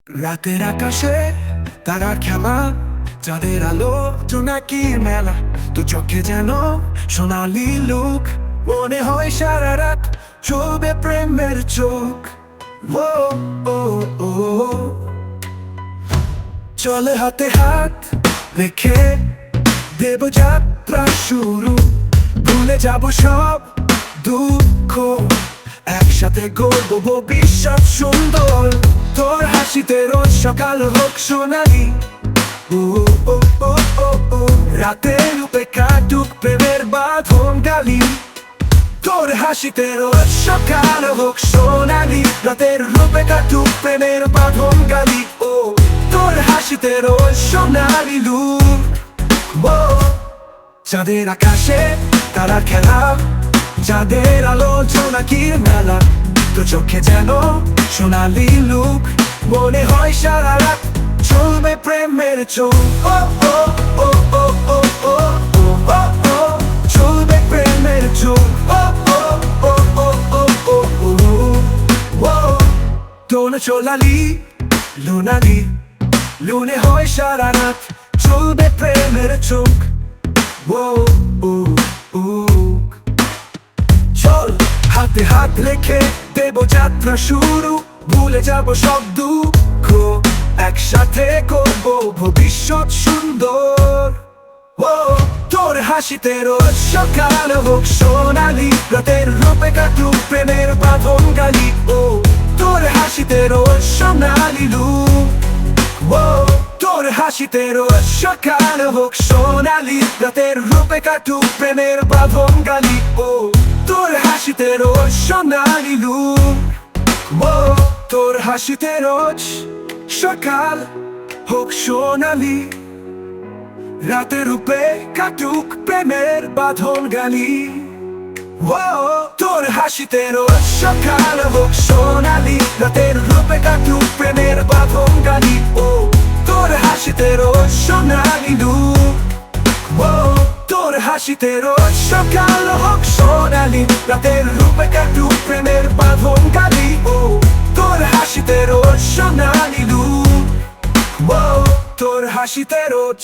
রাতের আকাশে তারার খেলা, চাঁদের আলো জোনাকির মেলা। তো চোখে যেন সোনালি লুক, মনে হয় সারা রাত চলবে প্রেমের চোখ। ও ও ও চলে হাতে হাত রেখে দেব যাত্রা শুরু, ভুলে যাব সব দুঃখ, একসাথে গড়ব ভবিষ্যৎ সুন্দর। তোর হাসিতে রোজ সকাল হোক সোনালি, ও ও ও ও ও রাতের রূপে কাটুক প্রেমের বাঁধন গালি। তোর হাসিতে রোজ সকাল হোক সোনালি, রাতের রূপে কাটুক প্রেমের বাঁধন গালি। ও তোর হাসিতে রোজ সোনালি লুক। ও চাঁদের আকাশে তারার খেলা, চাঁদের আলো জোনাকির মেলা। তো চোখে যেন সোনালি লুক, মনে হয় সারা রাত চলবে প্রেমের চোখ। ও ও ও ও ও ও ও ও ও চলবে প্রেমের চোখ। ও ও ও ও ও ও ও ও তোর চলালি লুনালি, লুনে হয় সারা রাত চলবে প্রেমের চোখ। ও ও ও চল হাতে হাত রেখে দেব যাত্রা শুরু, ভুলে যাব সব দুঃখ, একসাথে করব ভবিষ্যৎ সুন্দর। ও তোর হাসিতে রোজ সকাল হোক সোনালি, রাতের রূপে কাটুক প্রেমের বাঁধন গালি। ও তোর হাসিতে রোজ সোনালি লুক। ও তোর হাসিতে রোজ সকাল হোক সোনালি, রাতের রূপে কাটুক প্রেমের বাঁধন গালি। ও তোর হাসিতে রোজ সোনালি লুক। ও তোর হাসিতে রোজ সকাল হোক সোনালি, রাতের রূপে কাটুক প্রেমের বাঁধন গালি। ও তোর হাসিতে রোজ সকাল হোক সোনালি, রাতের রূপে কাটুক প্রেমের বাঁধন গালি। ও তোর হাসিতে রোজ সোনালি লুক। ও তোর হাসিতে রোজ সকাল হোক সোনালি, রাতের রূপে কাটুক প্রেমের বাঁধন গালি। ও তোর হাসিতে রোজ সোনালি লুক। ও তোর হাসিতে রোজ